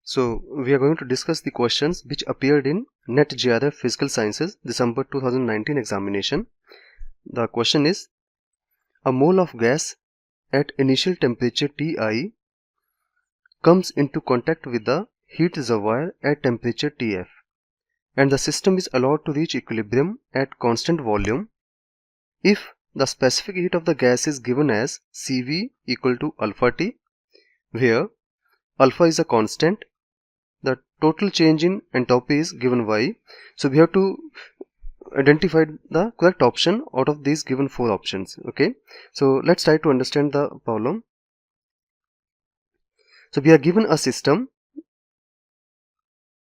So we are going to discuss the questions which appeared in NET-JRF Physical Sciences December 2019 examination. The question is, a mole of gas at initial temperature Ti comes into contact with the heat reservoir at temperature Tf, and the system is allowed to reach equilibrium at constant volume if the specific heat of the gas is given as Cv equal to alpha T, where alpha is a constant. The total change in entropy is given Y. So we have to identify the correct option out of these given 4 options. Okay, so let's try to understand the problem. So we are given a system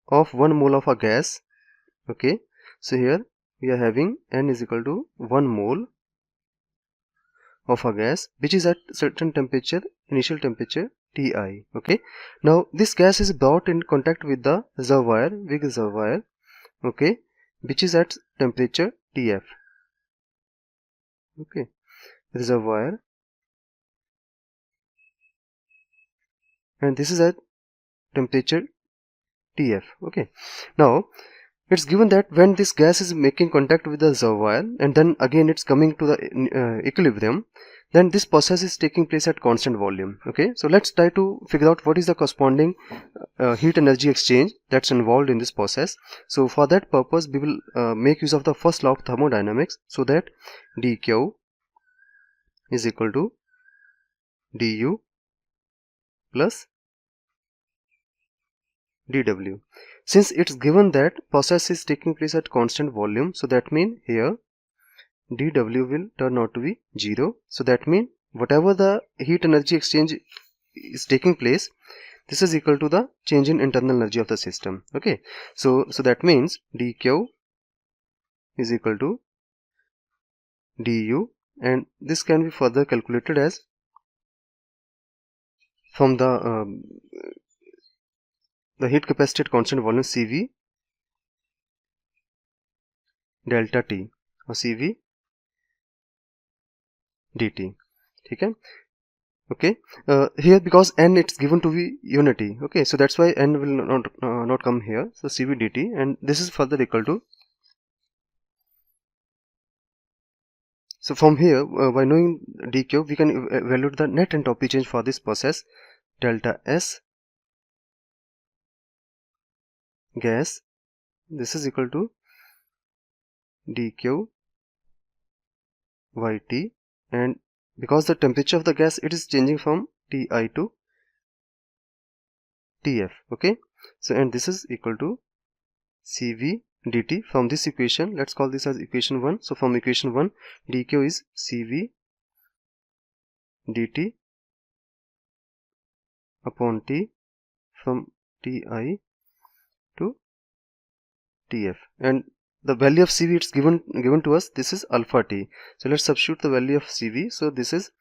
of 1 mole of a gas. Okay, so here we are having N is equal to 1 mole of a gas which is at certain temperature, initial temperature Ti. Okay, now this gas is brought in contact with the reservoir, big reservoir, okay, which is at temperature Tf. Okay, reservoir, and this is at temperature Tf. Okay, now it's given that when this gas is making contact with the reservoir and then again it's coming to the equilibrium, then this process is taking place at constant volume. Okay, so let's try to figure out what is the corresponding heat energy exchange that's involved in this process. So for that purpose we will make use of the first law of thermodynamics, so that dq is equal to du plus dw. Since it's given that process is taking place at constant volume, so that means here dw will turn out to be 0. So that means whatever the heat energy exchange is taking place, this is equal to the change in internal energy of the system. Okay, so that means dq is equal to du, and this can be further calculated as from the heat capacity at constant volume Cv delta T or Cv dt. Okay, okay, here because n it's given to be unity. Okay, so that's why n will not come here. So Cv dt, and this is further equal to, so from here by knowing dq we can evaluate the net entropy change for this process, delta S gas, this is equal to dq yt, and because the temperature of the gas it is changing from Ti to Tf. Okay, so and this is equal to Cv dt. From this equation, let's call this as equation 1. So from equation 1, dq is Cv dt upon T from Ti to Tf, and the value of Cv it's given to us, this is alpha T. So let's substitute the value of Cv. So this is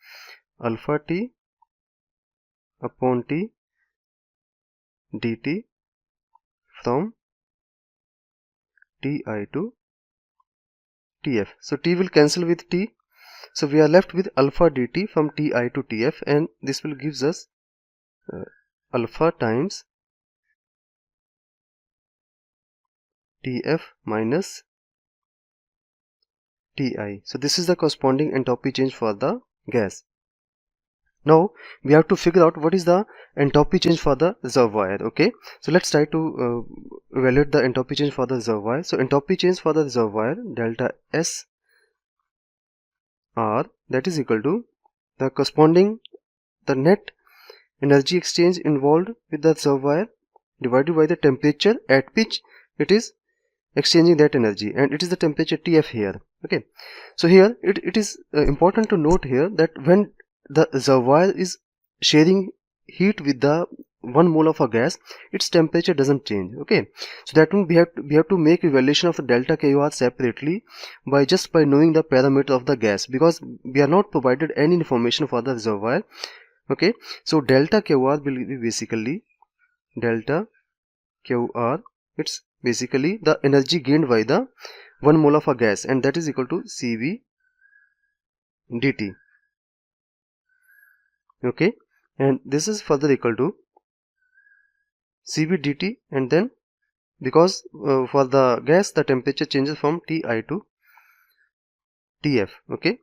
alpha T upon T dt from Ti to Tf. So T will cancel with T, so we are left with alpha dt from Ti to Tf, and this will gives us alpha times Tf minus Ti. So this is the corresponding entropy change for the gas. Now we have to figure out what is the entropy change for the reservoir. Okay, so let's try to evaluate the entropy change for the reservoir. So entropy change for the reservoir, delta S R, that is equal to the corresponding the net energy exchange involved with the reservoir divided by the temperature at which it is exchanging that energy, and it is the temperature Tf here. Okay, so here it is important to note here that when the reservoir is sharing heat with the 1 mole of a gas, its temperature doesn't change. Okay, so that means we have to make evaluation of the delta KUR separately by knowing the parameter of the gas, because we are not provided any information for the reservoir. Okay, so delta KUR will be basically delta KUR, it's basically the energy gained by the 1 mole of a gas, and that is equal to Cv dt. Okay, and this is further equal to Cv dt, and then because for the gas the temperature changes from Ti to Tf. Okay,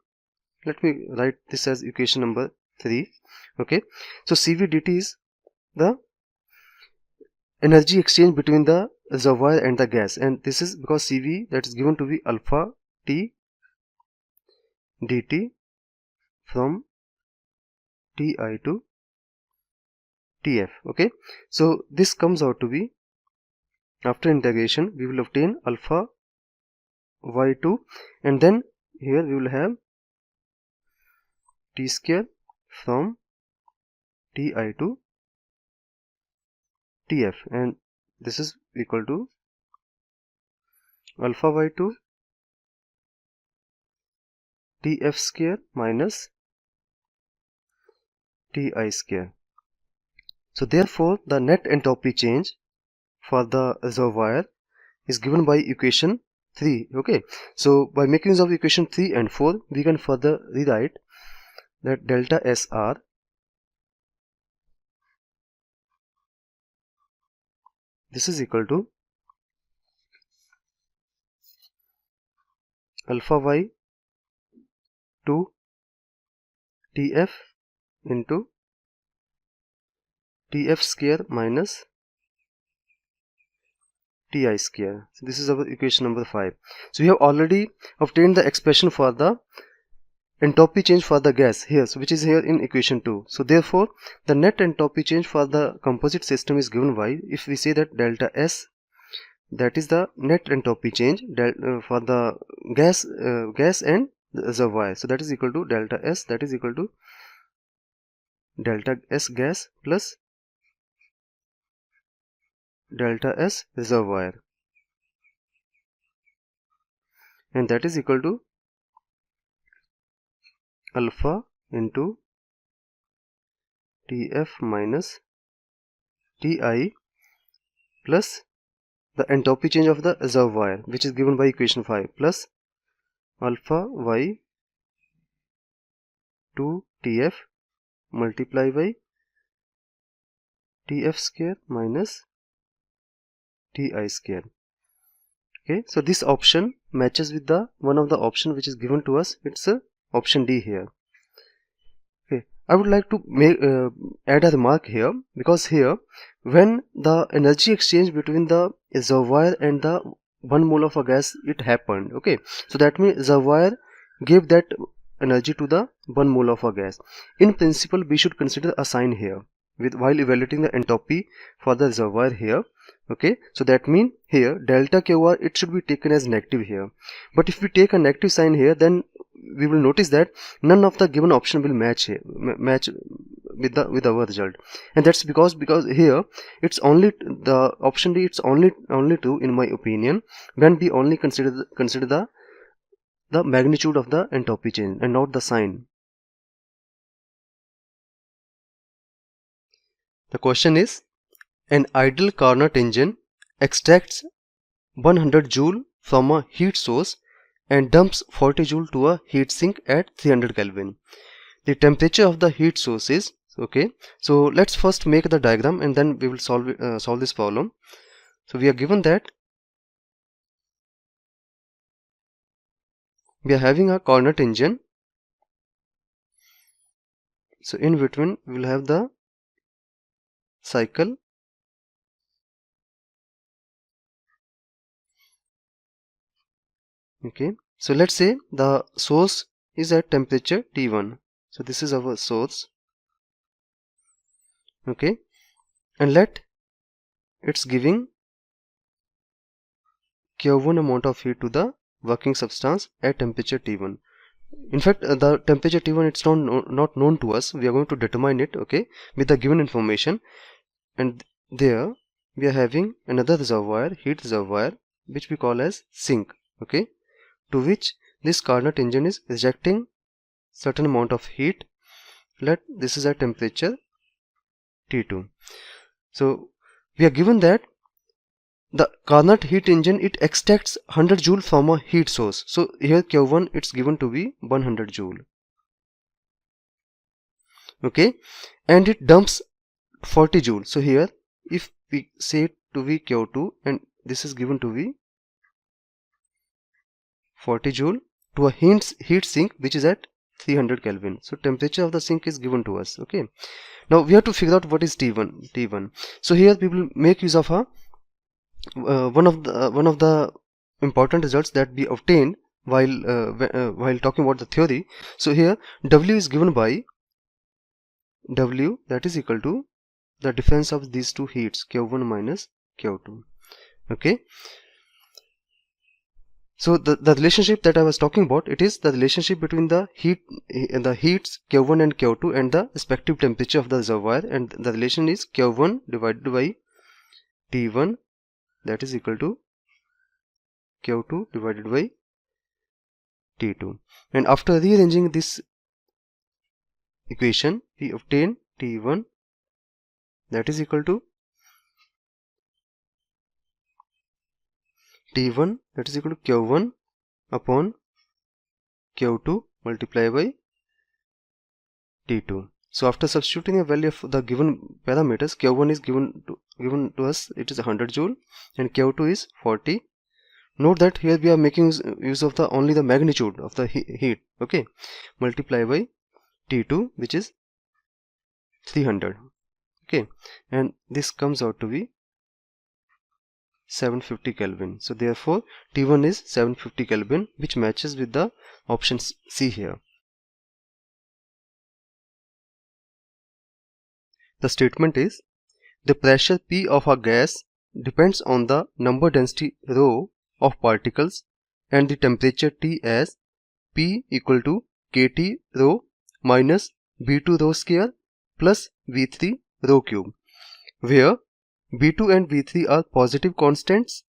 let me write this as equation number 3. Okay, so Cv dt is the energy exchange between the reservoir and the gas, and this is because Cv that is given to be alpha T dt from Ti to Tf. Okay, so this comes out to be, after integration we will obtain alpha y2, and then here we will have T square from Ti to Tf, and this is equal to alpha y2 Tf square minus Ti square. So therefore the net entropy change for the reservoir is given by equation 3. Okay, so by making use of equation 3 and 4 we can further rewrite that delta SR this is equal to alpha y 2 Tf into Tf square minus Ti square. So this is our equation number 5. So we have already obtained the expression for the entropy change for the gas here, so which is here in equation 2. So therefore the net entropy change for the composite system is given by, if we say that delta S, that is the net entropy change for the gas and the reservoir, so that is equal to delta S, that is equal to delta S gas plus delta S reservoir, and that is equal to alpha into Tf minus Ti plus the entropy change of the reservoir, which is given by equation 5, plus alpha y 2 Tf multiply by Tf square minus Ti square. Okay, so this option matches with the one of the option which is given to us. It's a option D here. Okay, I would like to make add a remark here, because here when the energy exchange between the reservoir and the 1 mole of a gas it happened. Okay, so that means reservoir gave that energy to the 1 mole of a gas. In principle we should consider a sign here with while evaluating the entropy for the reservoir here. Okay, so that means here delta QR it should be taken as negative here, but if we take a negative sign here, then we will notice that none of the given option will match here, match with our result, and that's because here it's only the option D, it's only true in my opinion when we only consider the magnitude of the entropy change and not the sign. The question is, an ideal Carnot engine extracts 100 joule from a heat source and dumps 40 joule to a heat sink at 300 Kelvin. The temperature of the heat source is, okay, so let's first make the diagram and then we will solve this problem. So we are given that we are having a Carnot engine. So in between we will have the cycle, okay. So let's say the source is at temperature T1. So this is our source, okay, and let it's giving Q1 amount of heat to the working substance at temperature T1. In fact, the temperature T1 it's not known to us. We are going to determine it, okay, with the given information, and there we are having another reservoir, heat reservoir, which we call as sink, okay, to which this Carnot engine is ejecting certain amount of heat. Let this is at temperature T2. So we are given that the Carnot heat engine it extracts 100 joule from a heat source. So here Q1 it's given to be 100 joule, okay, and it dumps 40 joule. So here if we say to be Q2, and this is given to be 40 joule to a heat sink which is at 300 Kelvin. So temperature of the sink is given to us. Okay, now we have to figure out what is T1. So here we will make use of a one of the important results that we obtained while talking about the theory. So here W is given by W, that is equal to the difference of these two heats, Q1 minus Q2. Okay, so the relationship that I was talking about, it is the relationship between the heats Q1 and Q2 and the respective temperature of the reservoir, and the relation is Q1 divided by T1, that is equal to Q2 divided by T2. And after rearranging this equation, we obtain T1, that is equal to T1, that is equal to Q1 upon Q2 multiplied by T2. So after substituting a value of the given parameters, Q1 is given to us, it is 100 joule, and Q2 is 40. Note that here we are making use of only the magnitude of the heat. Okay, multiply by T2, which is 300. Okay, and this comes out to be 750 Kelvin. So therefore T1 is 750 Kelvin, which matches with the option C here. The statement is, the pressure P of a gas depends on the number density rho of particles and the temperature T as P equal to KT rho minus B2 rho square plus V3 rho cube, where B2 and V3 are positive constants.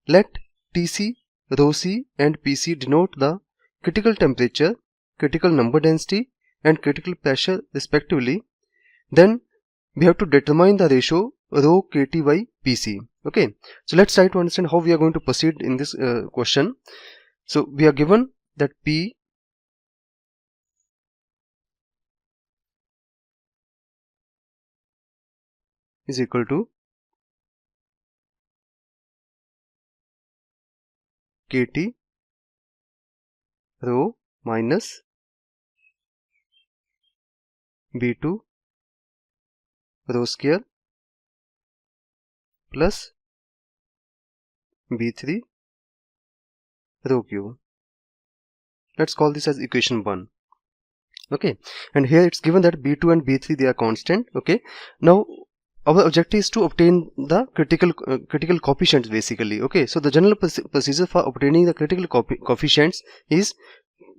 Let Tc, rho c and Pc denote the critical temperature, critical number density and critical pressure respectively. Then we have to determine the ratio rho Kt by Pc. Okay, so let's try to understand how we are going to proceed in this question. So we are given that P is equal to Kt rho minus B2 rho square plus B3 rho cube. Let's call this as equation 1. Okay, and here it's given that B2 and B3 they are constant. Okay, now our objective is to obtain the critical coefficients basically. Okay, so the general procedure for obtaining the critical coefficients is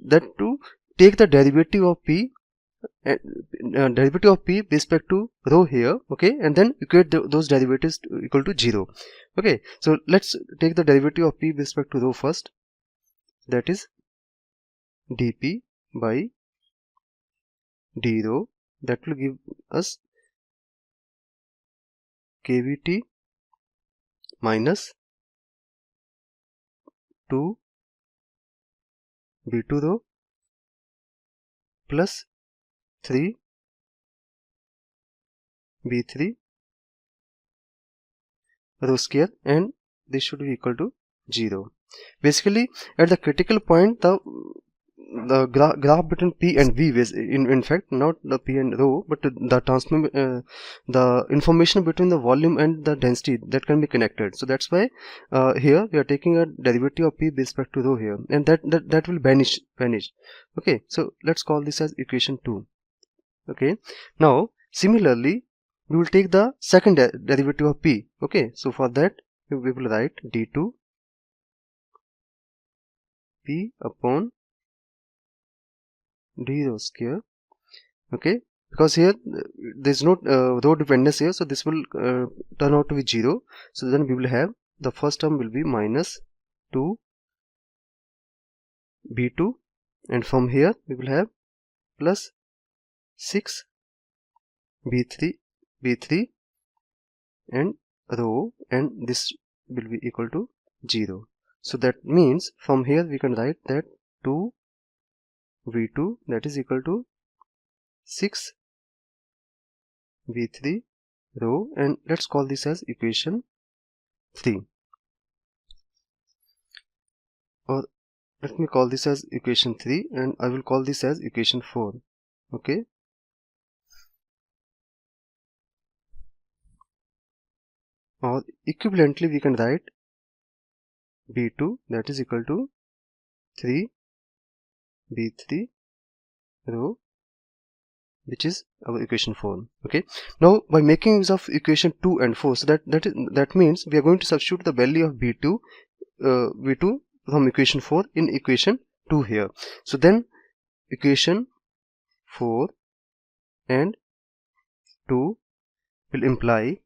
that to take the derivative of P with respect to rho here. Okay, and then equate those derivatives equal to 0. Okay, so let's take the derivative of P with respect to rho first, that is dP by d rho, that will give us kVt minus 2 B2 rho plus 3 B3 rho square, and this should be equal to 0. Basically at the critical point, the graph between P and V is in fact not the P and rho, but the information between the volume and the density that can be connected. So that's why here we are taking a derivative of P with respect to rho here, and that will vanish. Okay, so let's call this as equation 2. Okay, now similarly we will take the second derivative of P. Okay, so for that we will write d2 P upon d rho square. Okay, because here there is no rho dependence here, so this will turn out to be 0. So then we will have the first term will be minus 2 B2, and from here we will have plus 6 B3 and rho, and this will be equal to 0. So that means from here we can write that 2 V2 that is equal to 6 V3 row, and let's call this as equation 3, or let me call this as equation 3, and I will call this as equation 4. Okay, or equivalently we can write B2 that is equal to 3 B3 row, which is our equation 4. Okay, now by making use of equation 2 and 4, so that means we are going to substitute the value of B2 from equation 4 in equation 2 here. So then equation 4 and 2 will imply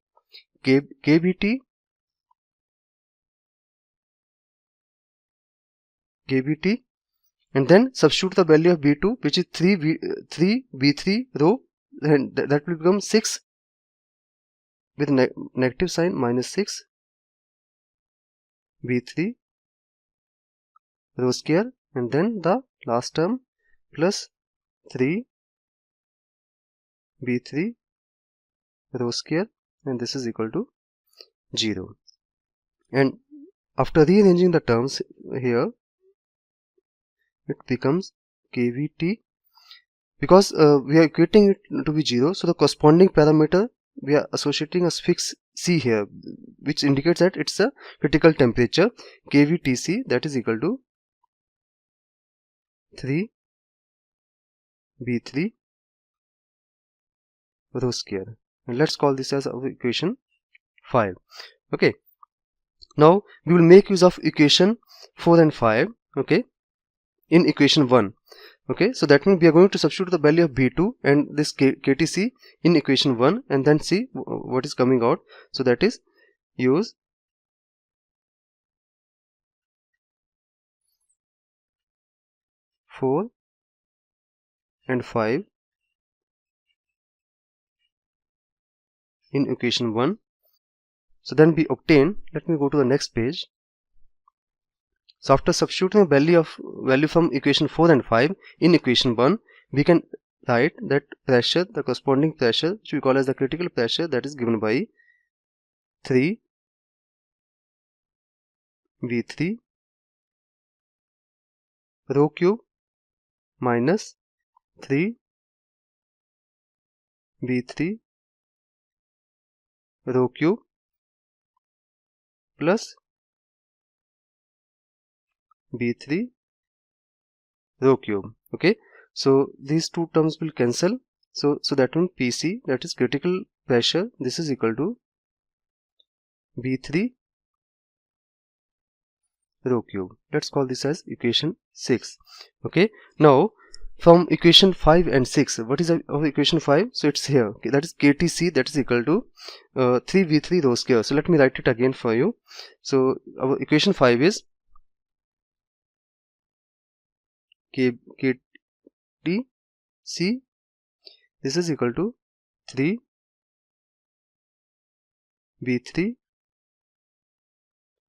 KBT and then substitute the value of B2, which is 3 B3 row, and that will become 6 with negative sign minus 6 B3 row square, and then the last term plus 3 B3 row square, and this is equal to 0. And after rearranging the terms here, it becomes KVT, because we are equating it to be 0, so the corresponding parameter we are associating a fixed C here, which indicates that it's a critical temperature KVTC, that is equal to 3 B3 row square, and let's call this as our equation 5. Okay, now we will make use of equation 4 and 5, okay, in equation 1. Okay, so that means we are going to substitute the value of B2 and this KTC in equation 1, and then see what is coming out. So that is use (4) and 5 in equation 1. So then we obtain, let me go to the next page. So after substituting the value from equation 4 and 5 in equation 1, we can write that pressure, the corresponding pressure, which we call as the critical pressure, that is given by 3 V3 rho cube minus 3 V3 rho cube plus B3 rho cube. Okay, so these two terms will cancel, so that means PC, that is critical pressure, this is equal to B3 rho cube. Let's call this as equation 6. Okay, now from equation 5 and 6, what is our equation 5? So it's here, okay, that is KTC, that is equal to 3 V3 rho square. So let me write it again for you. So our equation 5 is KTC, this is equal to 3 B3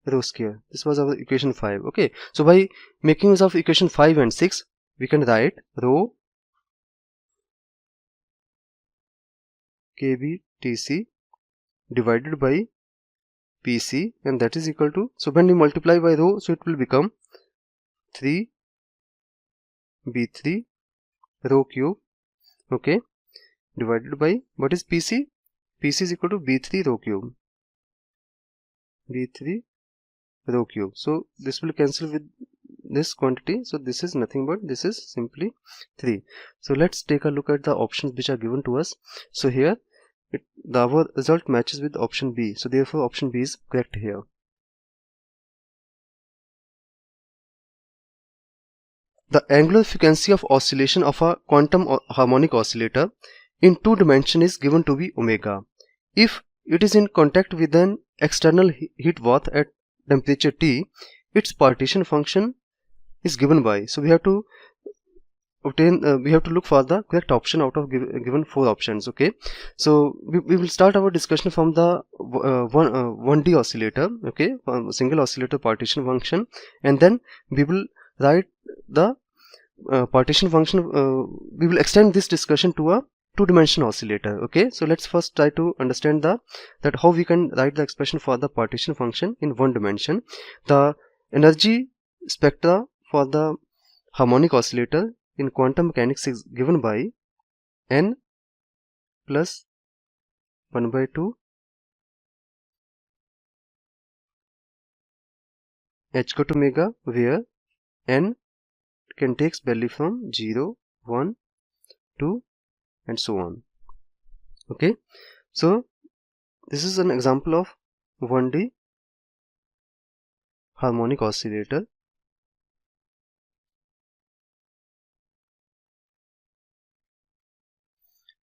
rho square. This was our equation 5. Okay, so by making use of equation 5 and 6, we can write rho KBTC divided by PC, and that is equal to, so when we multiply by rho, so it will become 3 B3 rho cube, okay, divided by what is PC? PC is equal to B3 rho cube, B3 rho cube. So this will cancel with this quantity, so this is nothing but this is simply 3. So let's take a look at the options which are given to us. So here our result matches with option B, so therefore option B is correct here. The angular frequency of oscillation of a quantum harmonic oscillator in 2 dimensions is given to be omega. If it is in contact with an external heat bath at temperature T, its partition function is given by, so we have to obtain, we have to look for the correct option out of given 4 options. Okay, so we will start our discussion from the 1D oscillator, okay, single oscillator partition function, and then we will write the partition function, we will extend this discussion to a two-dimensional oscillator. Okay, so let's first try to understand that how we can write the expression for the partition function in one dimension. The energy spectra for the harmonic oscillator in quantum mechanics is given by n plus 1 by 2 h got omega, where n can take value from 0, 1, 2 and so on. Okay, so this is an example of 1D harmonic oscillator.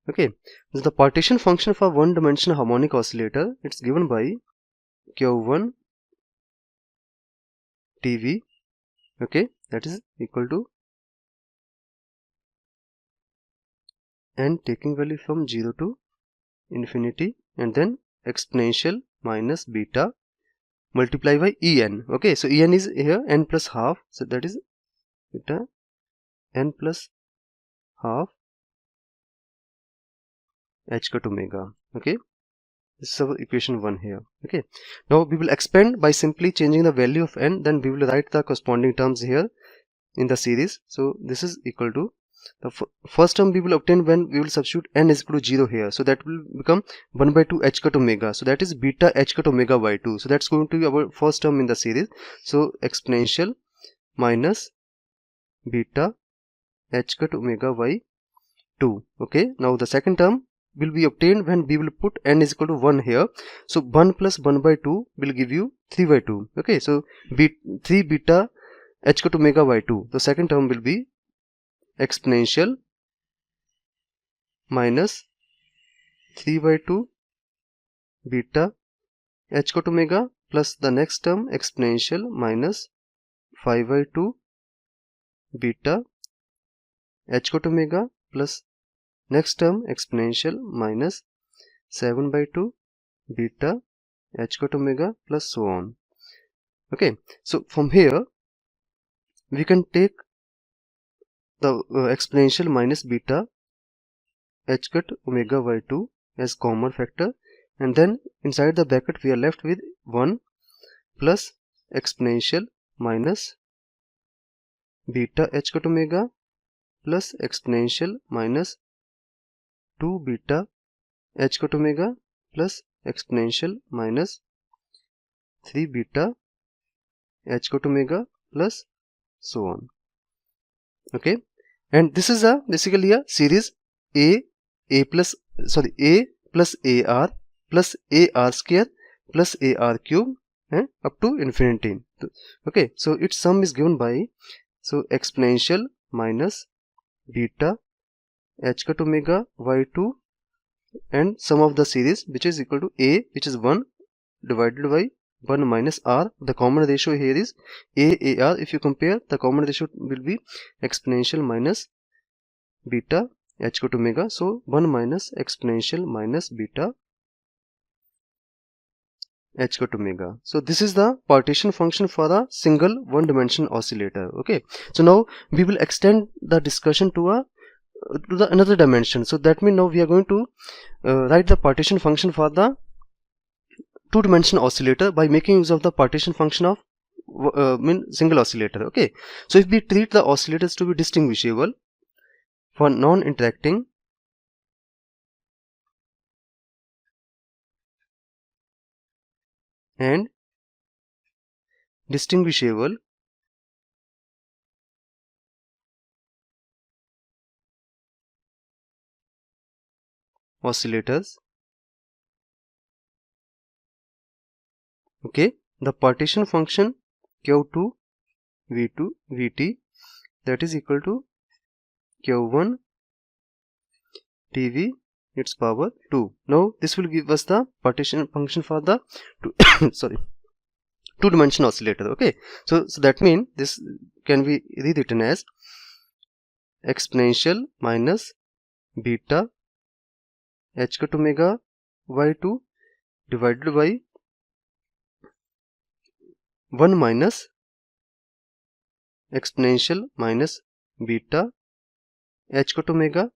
Okay, so the partition function for one-dimensional harmonic oscillator, it's given by Q1 TV. Okay, that is equal to n taking value from 0 to infinity, and then exponential minus beta multiply by En. Okay, so En is here n plus half, so that is beta n plus half h got omega. Okay, this is our equation 1 here. Okay, now we will expand by simply changing the value of n, then we will write the corresponding terms here in the series. So this is equal to the first term we will obtain when we will substitute n is equal to 0 here, so that will become 1 by 2 h got omega, so that is beta h got omega by 2. So that's going to be our first term in the series. So exponential minus beta h got omega by 2. Okay, now the second term will be obtained when we will put n is equal to 1 here. So 1 plus 1 by 2 will give you 3 by 2. Okay, so 3 beta h got omega by 2. The second term will be exponential minus 3 by 2 beta h got omega plus the next term exponential minus 5 by 2 beta h got omega plus next term exponential minus 7 by 2 beta h got omega plus so on. Okay, so from here we can take the exponential minus beta h got omega by 2 as common factor, and then inside the bracket we are left with 1 plus exponential minus beta h got omega plus exponential minus 2 beta h got omega plus exponential minus 3 beta h got omega plus so on. Okay, and this is basically a series a plus ar plus ar square plus ar cube up to infinity. Okay, so its sum is given by, so exponential minus beta h got omega by 2 and sum of the series, which is equal to a, which is 1 divided by 1 minus r. The common ratio here is ar. If you compare, the common ratio will be exponential minus beta h got omega, so 1 minus exponential minus beta h got omega. So this is the partition function for a single one-dimensional oscillator. Okay, so now we will extend the discussion to another dimension. So that means now we are going to write the partition function for the two-dimensional oscillator by making use of the partition function of single oscillator. Okay, so if we treat the oscillators to be distinguishable for non-interacting and distinguishable oscillators, okay, the partition function q2 v2 vt, that is equal to q1 tv its power 2. Now this will give us the partition function for the two-dimensional oscillator. Okay, so that means this can be rewritten as exponential minus beta h got omega by 2 divided by 1 minus exponential minus beta h got omega,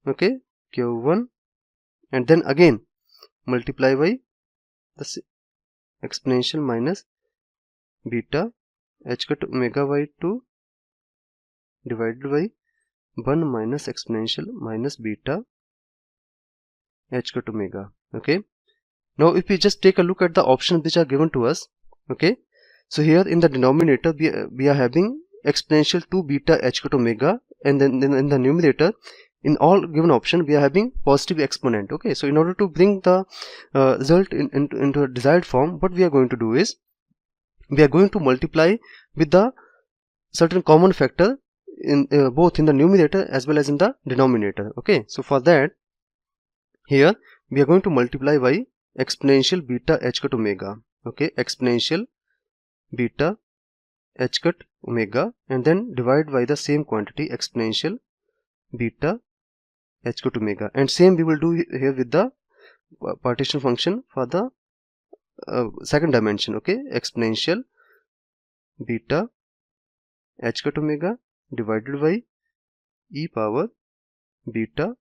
okay, Q1, and then again multiply by the exponential minus beta h cut omega by 2 divided by 1 minus exponential minus beta h cut omega. Okay, now if we just take a look at the options which are given to us, okay, so here in the denominator we are having exponential 2 beta h cut omega, and then in the numerator in all given option we are having positive exponent. Okay, so in order to bring the result into a desired form, what we are going to do is we are going to multiply with the certain common factor in both in the numerator as well as in the denominator. Okay, so for that here we are going to multiply by exponential beta h cut omega. Okay, exponential beta h cut omega, and then divide by the same quantity exponential beta h cut omega, and same we will do here with the partition function for the second dimension. Okay, exponential beta h cut omega divided by e power beta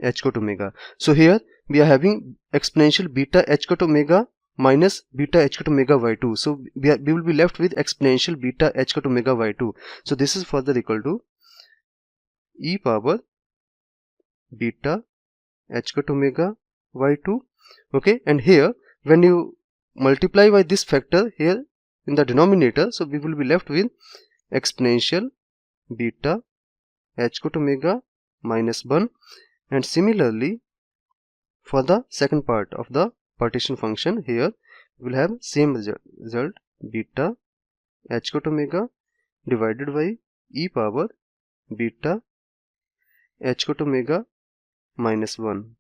h cut omega. So here we are having exponential beta h cut omega minus beta h cut omega by 2. So we will be left with exponential beta h cut omega by 2. So this is further equal to e power beta h cut omega by 2. Okay, and here when you multiply by this factor here in the denominator, so we will be left with exponential beta h cut omega minus 1, and similarly for the second part of the partition function here we will have same result beta h cut omega divided by e power beta h cut omega minus 1.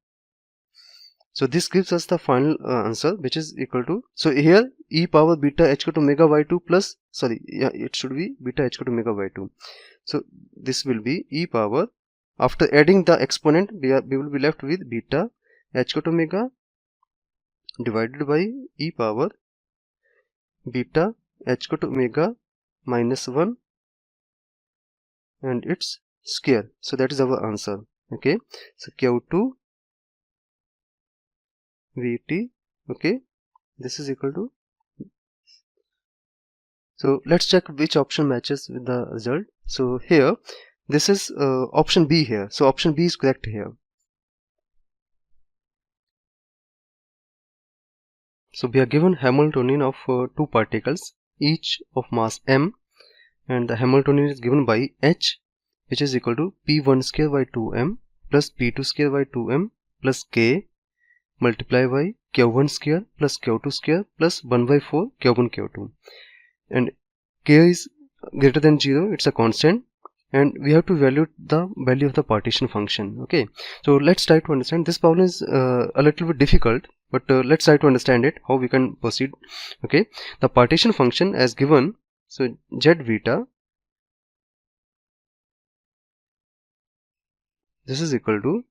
So this gives us the final answer, which is equal to, so here e power beta h cut omega by 2 plus, sorry, yeah, it should be beta h cut omega by 2. So this will be e power, after adding the exponent we will be left with beta h cut omega divided by e power beta h cut omega minus 1 and its square. So that is our answer. Okay, so Q2 Vt, okay, this is equal to, so let's check which option matches with the result. So here this is option B here, so option B is correct here. So we are given Hamiltonian of two particles each of mass m, and the Hamiltonian is given by h, which is equal to p1 square by 2m plus p2 square by 2m plus k multiply by q1 square plus q2 square plus 1 by 4 q1 q2, and k is greater than 0, it's a constant, and we have to value the value of the partition function. Okay, so let's try to understand. This problem is a little bit difficult, but let's try to understand it, how we can proceed. Okay, the partition function as given, so z beta, this is equal to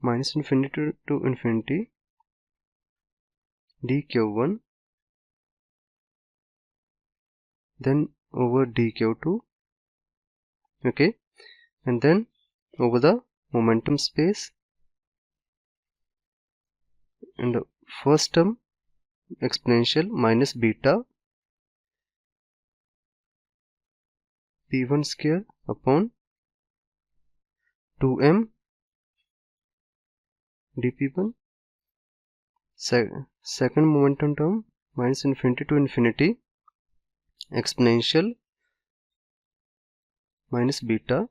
minus infinity to infinity dq1 then over dq2, okay, and then over the momentum space, and the first term exponential minus beta p1 square upon 2m dp1, second momentum term minus infinity to infinity exponential minus beta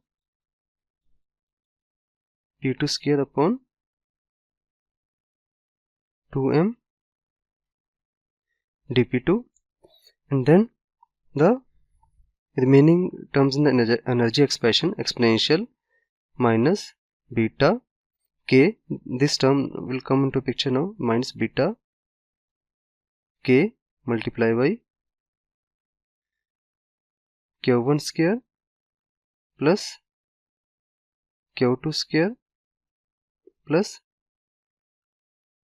p2 square upon 2m dp2, and then the remaining terms in the energy expression exponential minus beta k, this term will come into picture now, minus beta k multiply by q1 square plus q2 square plus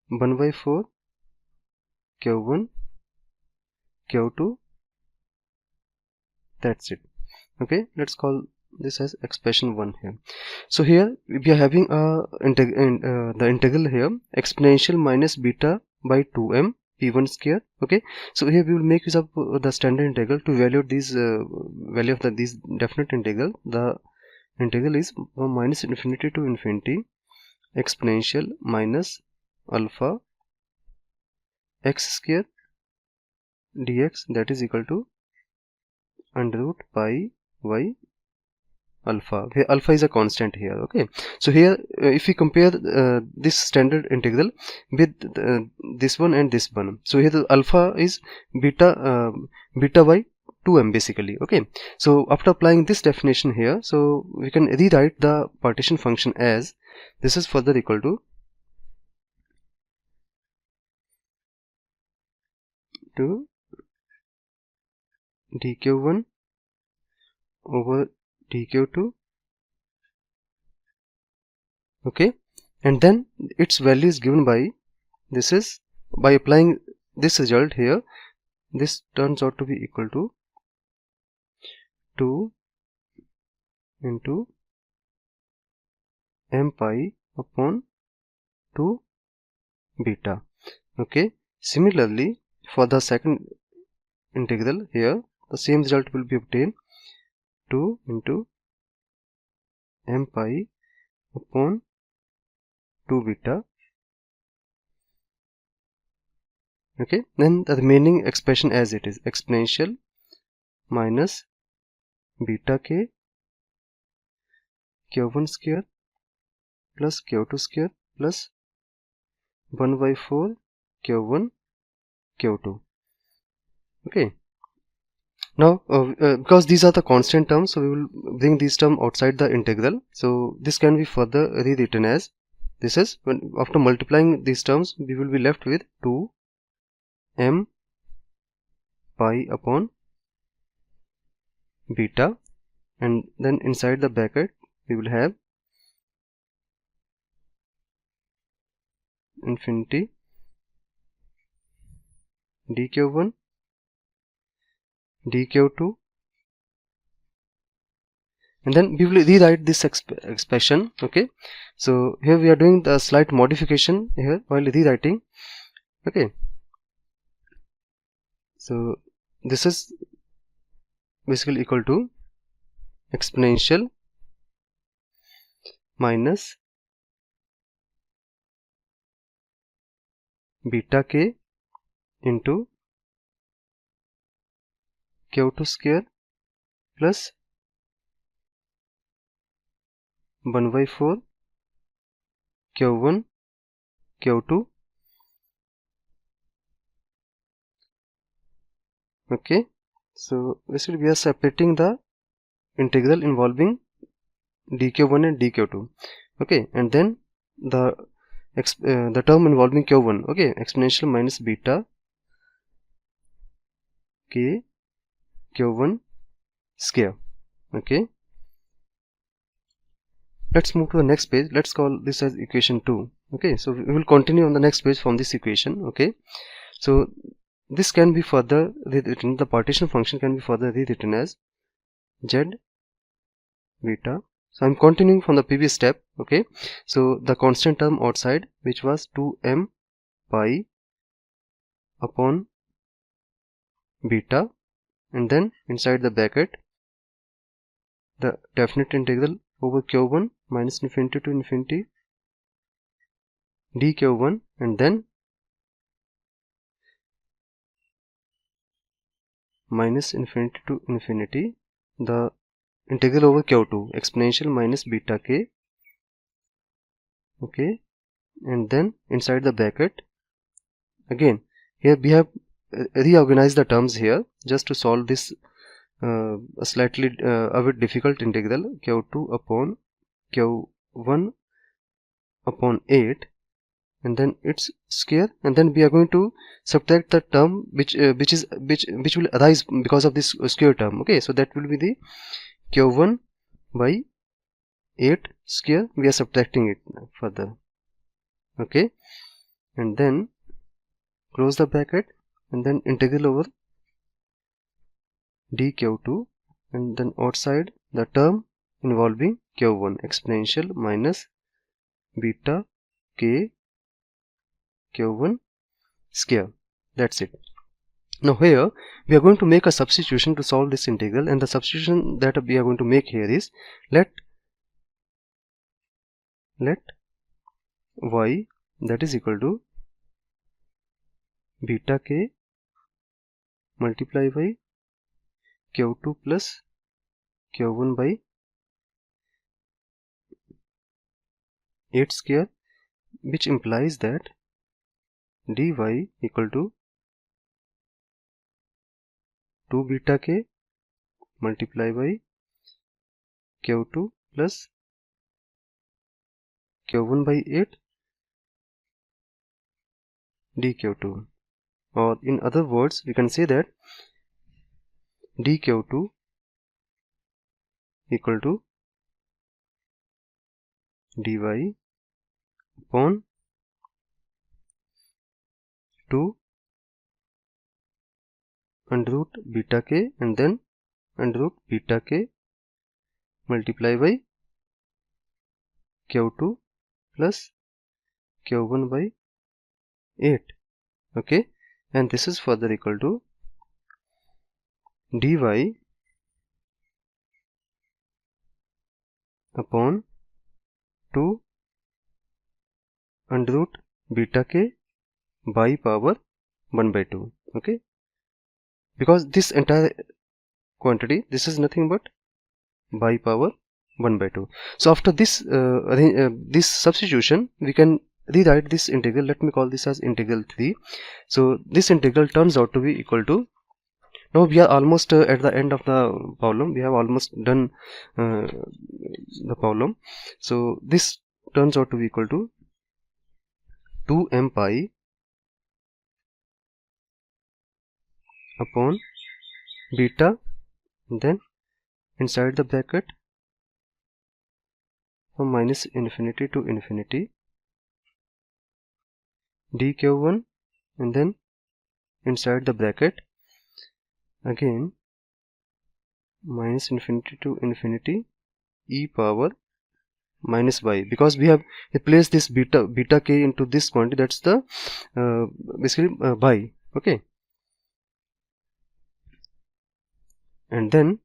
1 by 4 q1 q2, that's it. Okay, let's call this as expression 1 here. So here we are having the integral here, exponential minus beta by 2m p1 square. Okay, so here we will make use of the standard integral to evaluate these value of this definite integral. The integral is from minus infinity to infinity exponential minus alpha x square dx, that is equal to under root pi y alpha, where alpha is a constant here. Okay, so here if we compare this standard integral with this one and this one, so here the alpha is beta by 2m basically. Okay, so after applying this definition here, so we can rewrite the partition function as this is further equal to dq1 over dq2. Okay, and then its value is given by, this is by applying this result here, this turns out to be equal to 2 into m pi upon 2 beta. Okay, similarly for the second integral here, the same result will be obtained, 2 into m pi upon 2 beta. Okay, then the remaining expression as it is, exponential minus beta k q1 square plus q2 square plus 1 by 4 q1 q2. Okay, now because these are the constant terms, so we will bring these terms outside the integral. So this can be further rewritten as, this is when after multiplying these terms we will be left with 2 m pi upon beta, and then inside the bracket we will have infinity dq1 dq2, and then we will rewrite this expression. Okay, so here we are doing the slight modification here while rewriting. Okay, so this is basically equal to exponential minus beta k into q2 square plus 1 by 4 q1 q2. Okay, so basically we are separating the integral involving dq1 and dq2. Okay, and then the term involving q1, okay, exponential minus beta k q1 square. Okay, let's move to the next page. Let's call this as equation 2. Okay, so we will continue on the next page from this equation. Okay, so this can be further rewritten, the partition function can be further rewritten as z beta. So I'm continuing from the previous step. Okay, so the constant term outside, which was 2m pi upon beta, and then inside the bracket the definite integral over q1 minus infinity to infinity dq1, and then minus infinity to infinity the integral over q2 exponential minus beta k. Okay, and then inside the bracket again, here we have reorganized the terms here just to solve this a slightly a bit difficult integral, q2 upon q1 upon 8, and then its square, and then we are going to subtract the term which will arise because of this square term. Okay, so that will be the q1 by 8 square, we are subtracting it further. Okay, and then close the bracket, and then integral over dq2, and then outside the term involving Q1 exponential minus beta k Q1 square. That's it. Now here we are going to make a substitution to solve this integral, and the substitution that we are going to make here is let y that is equal to beta k multiply by Q2 plus Q1 by 8 square, which implies that dy equal to 2 beta k multiply by Q2 plus Q1 by 8 dQ2, or in other words we can say that dQ2 equal to dy upon 2 under root beta k and then under root beta k multiply by Q2 plus Q1 by 8. Okay, and this is further equal to dy upon 2 under root beta k by power 1 by 2. Okay, because this entire quantity, this is nothing but by power 1 by 2. So after this this substitution, we can rewrite this integral. Let me call this as integral 3. So this integral turns out to be equal to, now we are almost at the end of the problem. We have almost done the problem. So this turns out to be equal to 2m pi upon beta, then inside the bracket from minus infinity to infinity dq1, and then inside the bracket again minus infinity to infinity e power minus y, because we have replaced this beta k into this quantity, that's the basically by. Okay, and then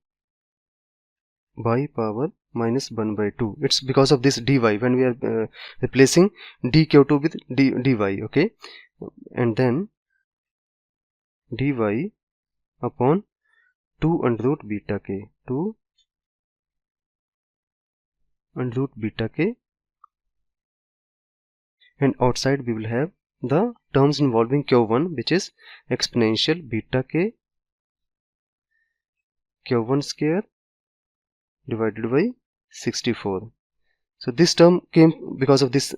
by power minus 1 by 2. It's because of this dy when we are replacing dq2 with dy. Okay, and then dy upon 2 under root beta k, 2 under root beta k, and outside we will have the terms involving q1, which is exponential beta k q1 square divided by 64. So this term came because of this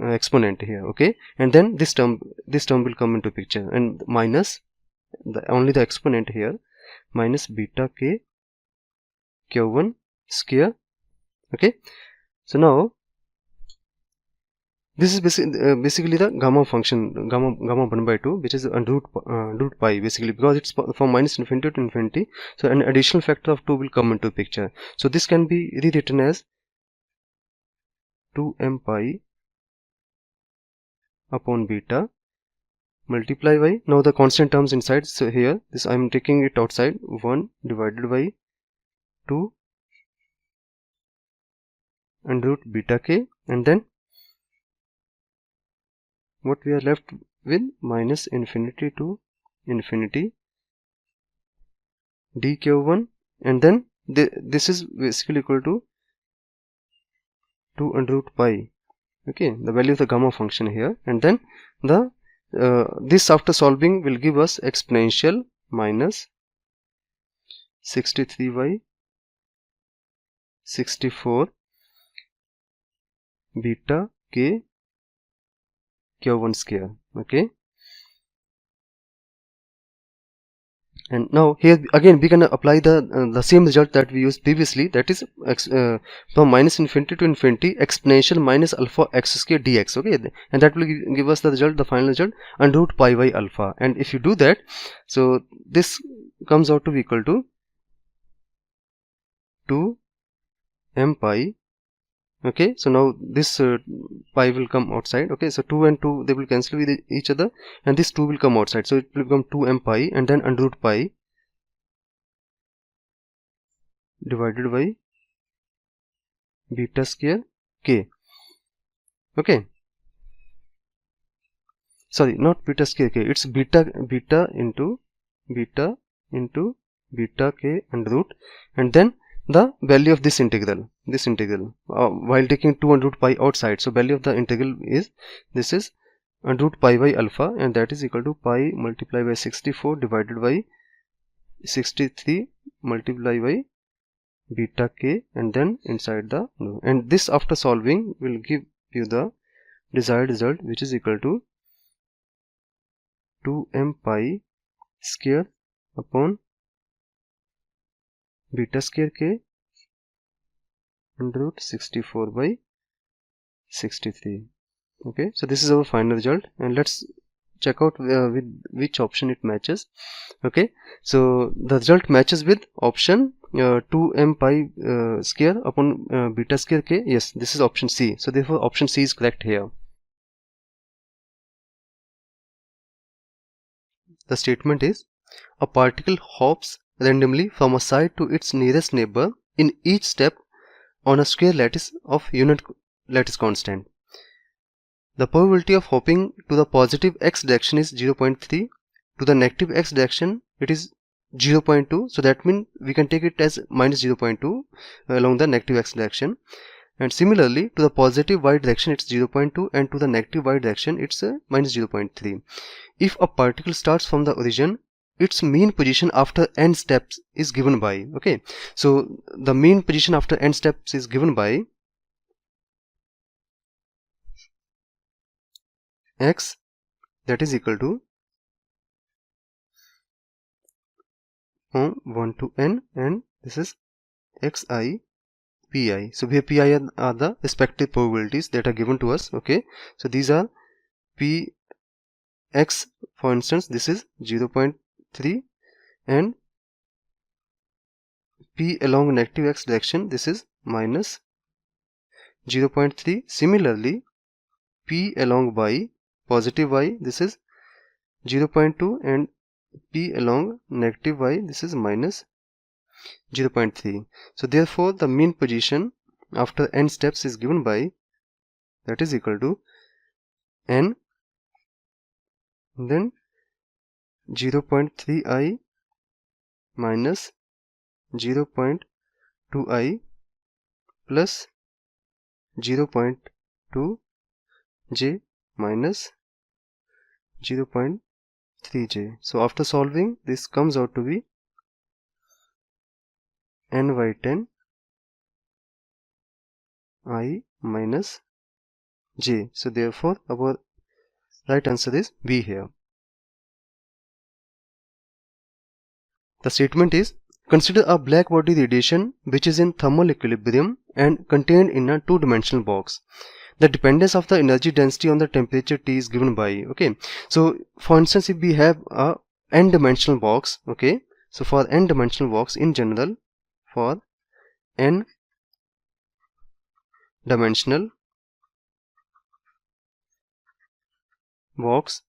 exponent here. Okay, and then this term will come into picture, and minus only the exponent here, minus beta k q1 square. Okay, so now this is basically the gamma function, gamma 1 by 2, which is under root pi, basically because it's from minus infinity to infinity. So an additional factor of 2 will come into picture. So this can be rewritten as 2m pi upon beta multiply by, now the constant terms inside, so here this I am taking it outside, 1 divided by 2 under root beta k, and then what we are left with, minus infinity to infinity dq1, and then this is basically equal to 2 under root pi. Okay, the value of the gamma function here, and then the this after solving will give us exponential minus 63 64 beta k q1 square. Okay, and now here again we can apply the same result that we used previously, that is from minus infinity to infinity exponential minus alpha x square dx. Okay, and that will give us the result, the final result, under root pi by alpha. And if you do that, so this comes out to be equal to 2 m pi. Okay, so now this pi will come outside. Okay, so 2 and 2, they will cancel with each other, and this 2 will come outside, so it will become 2 m pi, and then under root pi divided by beta square k. Okay, sorry, not beta square k, it's beta into beta k under root, and then the value of this integral while taking 2 under root pi outside. So value of the integral is, this is under root pi by alpha, and that is equal to pi multiplied by 64 divided by 63 multiplied by beta k, and then inside the, and this after solving will give you the desired result, which is equal to 2 m pi square upon beta square k under root 64 by 63. Okay, so this is our final result, and let's check out with which option it matches. Okay, so the result matches with option 2 m pi square upon beta square k. Yes, this is option C, so therefore option C is correct here. The statement is, a particle hops randomly from a side to its nearest neighbor in each step on a square lattice of unit lattice constant. The probability of hopping to the positive x direction is 0.3, to the negative x direction it is 0.2, so that means we can take it as minus 0.2 along the negative x direction, and similarly to the positive y direction it's 0.2, and to the negative y direction it's minus 0.3. If a particle starts from the origin, its mean position after n steps is given by, okay, so the mean position after n steps is given by x, that is equal to 1 to n, and this is xi pi. So here pi are the respective probabilities that are given to us. Okay, so these are p x, for instance this is 0.3, and p along negative x direction this is minus 0.3. Similarly p along y, positive y, this is 0.2, and p along negative y this is minus 0.3. so therefore the mean position after n steps is given by, that is equal to n, then 0.3i minus 0.2i plus 0.2j minus 0.3j. So after solving, this comes out to be n by 10 I minus j. So therefore our right answer is B here. The statement is, consider a black body radiation which is in thermal equilibrium and contained in a two-dimensional box. The dependence of the energy density on the temperature T is given by, okay, so for instance if we have a n-dimensional box, okay, so for n-dimensional box in general, for n-dimensional box,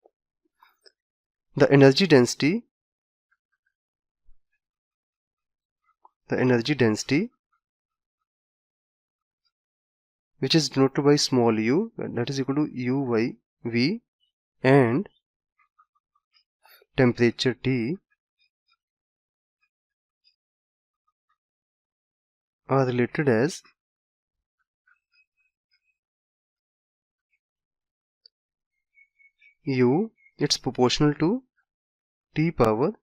the energy density which is denoted by small u, that is equal to u by v, and temperature T are related as u, it's proportional to T power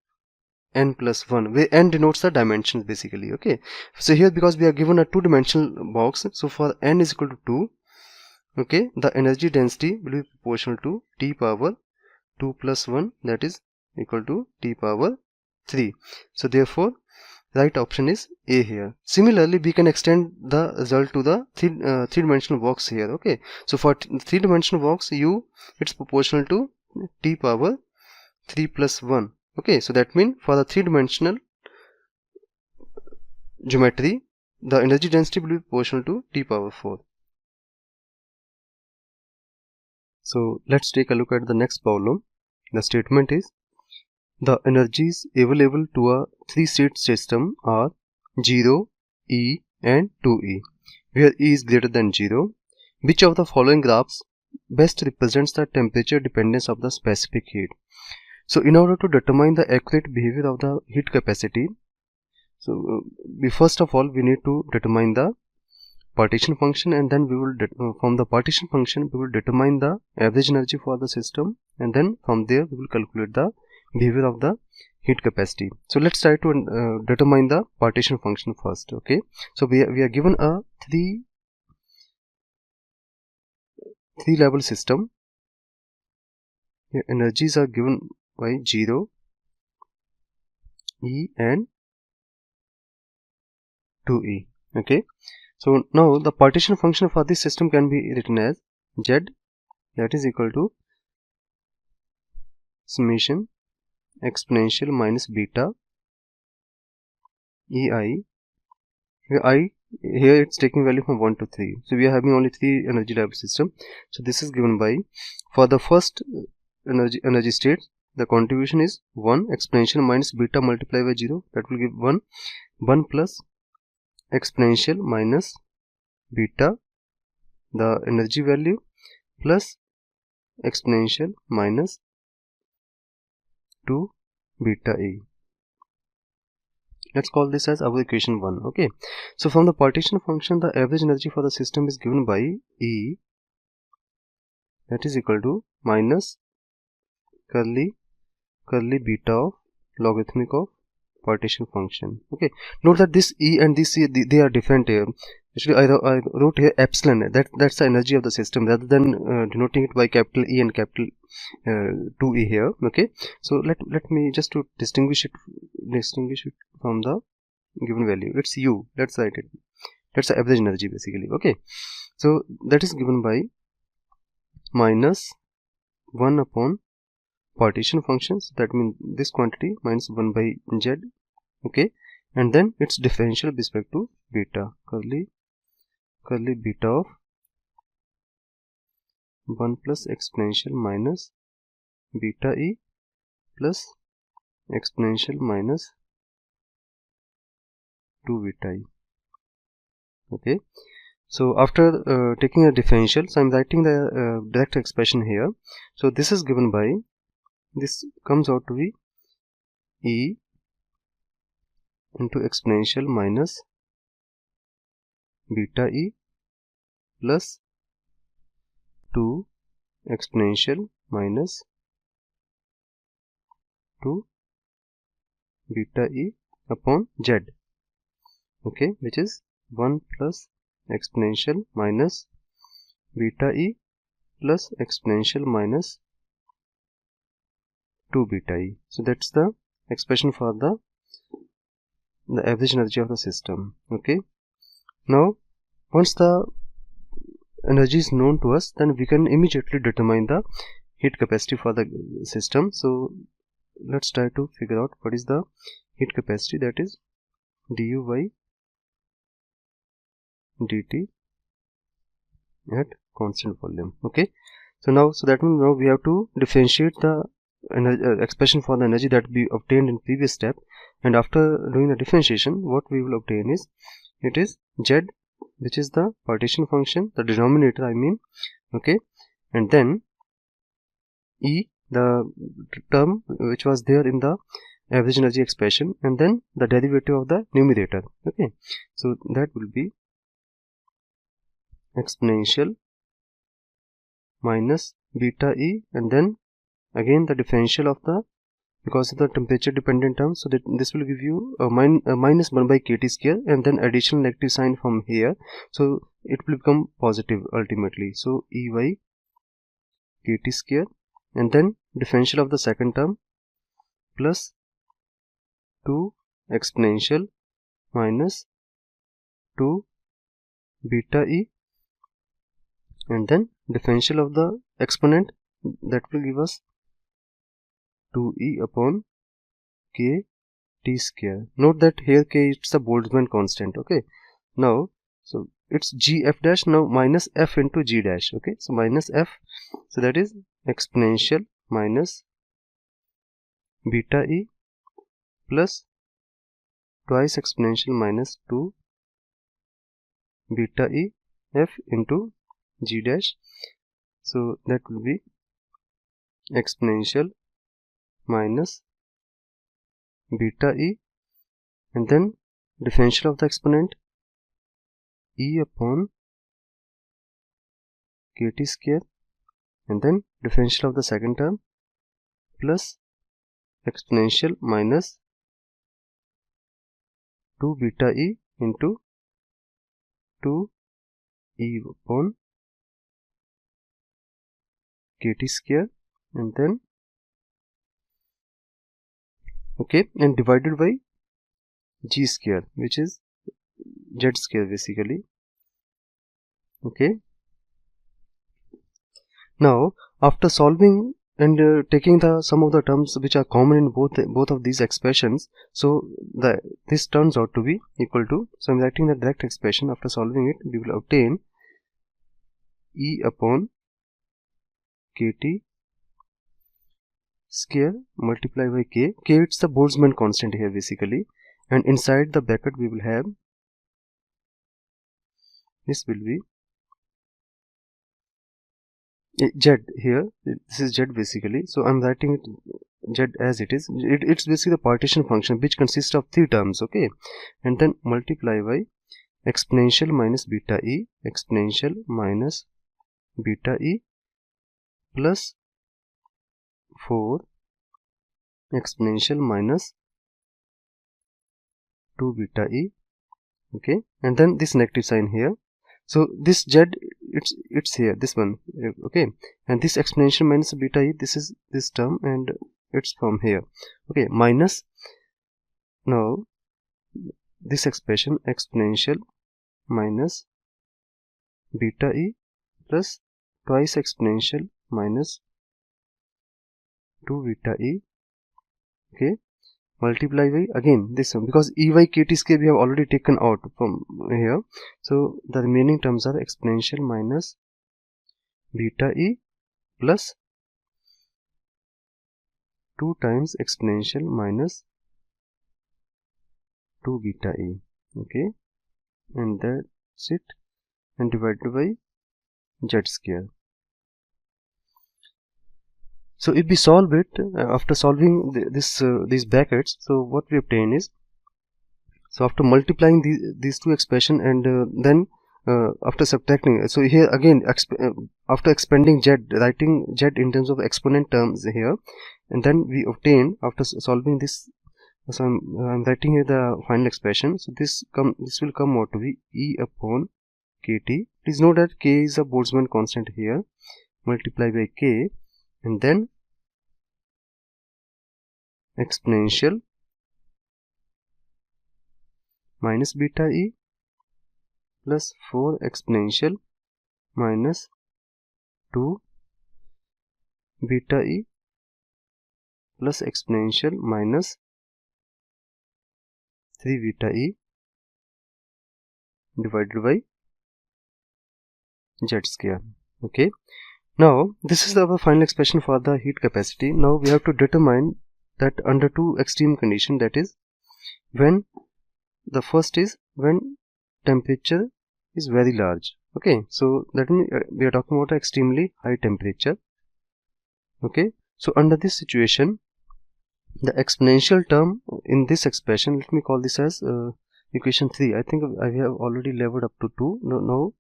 n plus 1, where n denotes the dimensions basically, okay. So here because we are given a two-dimensional box, so for n is equal to 2, okay, the energy density will be proportional to T power 2 plus 1, that is equal to T power 3. So therefore right option is A here. Similarly we can extend the result to the three-dimensional box here, okay. So for three-dimensional box u, it's proportional to T power 3 plus 1, okay. So that means for the three-dimensional geometry the energy density will be proportional to T power 4. So let's take a look at the next problem. The statement is, the energies available to a 3-state system are 0, E and 2E, where E is greater than 0. Which of the following graphs best represents the temperature dependence of the specific heat? So in order to determine the accurate behavior of the heat capacity, so first of all we need to determine the partition function, and then we will from the partition function we will determine the average energy for the system, and then from there we will calculate the behavior of the heat capacity. So let's try to determine the partition function first. Okay, so we are given a three level system. Here energies are given by 0, E and 2E. Okay, so now the partition function for this system can be written as Z, that is equal to summation exponential minus beta EI, where I here it's taking value from 1 to 3. So we are having only 3 energy level system. So this is given by, for the first energy state, the contribution is 1 exponential minus beta multiplied by 0, that will give 1 plus exponential minus beta, the energy value, plus exponential minus 2 beta E. Let's call this as our equation 1. Okay, so from the partition function, the average energy for the system is given by E, that is equal to minus curly beta of logarithmic of partition function. Okay, note that this E and this E, they are different here. Actually I wrote here epsilon, that's the energy of the system, rather than denoting it by capital E and capital 2E here. Okay, so let me just to distinguish it from the given value. It's U, let's write it, that's the average energy basically. Okay, so that is given by minus 1 upon partition functions, that means this quantity minus 1 by Z. Okay, and then its differential with respect to beta, curly beta of 1 plus exponential minus beta E plus exponential minus 2 beta E. Okay, so after taking a differential, so I'm writing the direct expression here. So this is given by, this comes out to be E into exponential minus beta E plus 2 exponential minus 2 beta E upon Z. Okay, which is 1 plus exponential minus beta E plus exponential minus 2 beta E. So that's the expression for the average energy of the system. Okay, now once the energy is known to us, then we can immediately determine the heat capacity for the system. So let's try to figure out what is the heat capacity, that is du by dt at constant volume. Okay, so now, so that means now we have to differentiate the expression for the energy that we obtained in previous step, and after doing the differentiation, what we will obtain is, it is Z, which is the partition function, the denominator I mean. Okay, and then E, the term which was there in the average energy expression, and then the derivative of the numerator. Okay, so that will be exponential minus beta E, and then again the differential of the, because of the temperature dependent term, so that this will give you a minus 1 by kT square, and then additional negative sign from here, so it will become positive ultimately. So E by kT square, and then differential of the second term plus 2 exponential minus 2 beta E, and then differential of the exponent, that will give us 2E upon k T square. Note that here k is the Boltzmann constant. Okay, Now, so it's g f dash now minus f into g dash. Okay, so minus f, so that is exponential minus beta e plus twice exponential minus 2 beta e f into g dash. So that will be exponential minus beta e, and then differential of the exponent e upon kt square, and then differential of the second term plus exponential minus 2 beta e into 2 e upon kt square, and then okay, and divided by g square, which is z square basically. Okay, now after solving and taking the sum of the terms which are common in both of these expressions, so this turns out to be equal to, so I'm writing the direct expression. After solving it, we will obtain e upon kt square multiplied by k. It's the Boltzmann constant here basically, and inside the bracket we will have, this will be z here, this is z basically, so I'm writing it z as it is. It's basically the partition function which consists of 3 terms. Okay, and then multiply by exponential minus beta e, exponential minus beta e plus 4 exponential minus 2 beta e. Okay, and then this negative sign here, so this z, it's here, this one. Okay, and this exponential minus beta e, this is this term, and it's from here. Okay, minus now this expression exponential minus beta e plus twice exponential minus 2 beta e. Okay, multiply by again this one, because ey kt square we have already taken out from here, so the remaining terms are exponential minus beta e plus 2 times exponential minus 2 beta e. Okay, and that's it, and divided by z square. So if we solve it, after solving these brackets, so what we obtain is, so after multiplying these two expression, and then after subtracting, so here again after expanding z, writing z in terms of exponent terms here, and then we obtain after solving this, so I'm writing here the final expression. So this will come out to be e upon kt. Please note that k is a Boltzmann constant here, multiply by k, and then exponential minus beta e plus 4 exponential minus 2 beta e plus exponential minus 3 beta e divided by z square. Okay, now this is our final expression for the heat capacity. Now we have to determine that under two extreme condition, that is when the first is when temperature is very large. Okay, so that means we are talking about extremely high temperature. Okay, so under this situation, the exponential term in this expression, let me call this as equation 3. I think I have already leveled up to 2. No,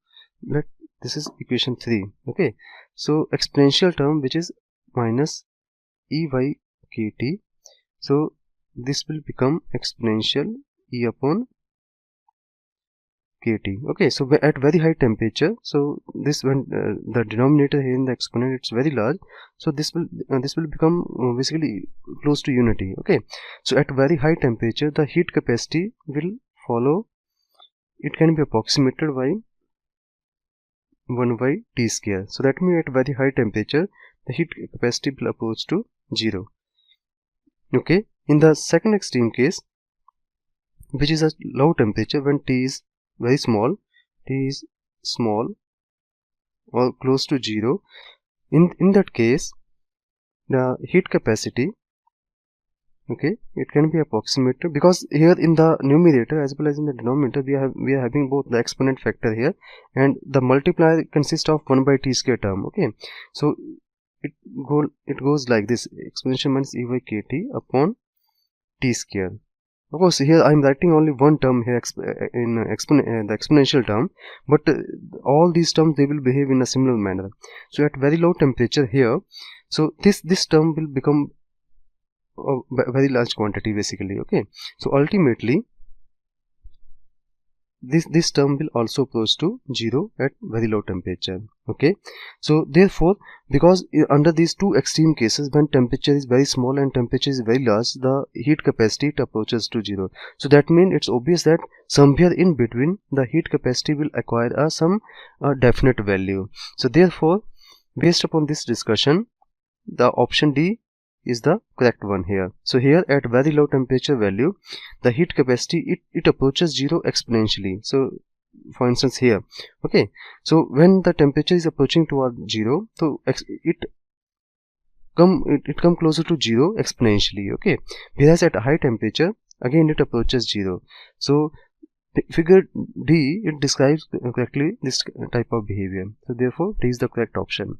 this is equation 3. Okay, so exponential term which is minus e by kt, so this will become exponential e upon kt. Okay, so at very high temperature, so this, when the denominator here in the exponent, it's very large, so this will become basically close to unity. Okay, so at very high temperature the heat capacity will follow, it can be approximated by 1 by T square. So that means at very high temperature the heat capacity will approach to 0. Okay, in the second extreme case, which is a low temperature, when T is very small, T is small or close to 0, in that case the heat capacity, okay, it can be approximated, because here in the numerator as well as in the denominator we are having both the exponent factor here, and the multiplier consists of 1 by t square term. Okay, so it goes like this: exponential minus e by kt upon t square. Of course, here I am writing only one term here in the exponential term, but all these terms, they will behave in a similar manner. So at very low temperature here, so this term will become a very large quantity basically. Okay, so ultimately this term will also approach to 0 at very low temperature. Okay, so therefore, because under these two extreme cases, when temperature is very small and temperature is very large, the heat capacity, it approaches to 0. So that means it's obvious that somewhere in between the heat capacity will acquire some definite value. So therefore, based upon this discussion, the option D is the correct one here. So here at very low temperature value, the heat capacity, it approaches 0 exponentially. So for instance here, okay, so when the temperature is approaching toward 0, so it come closer to 0 exponentially. Okay, whereas at a high temperature, again it approaches 0. So figure D, it describes correctly this type of behavior. So therefore D is the correct option.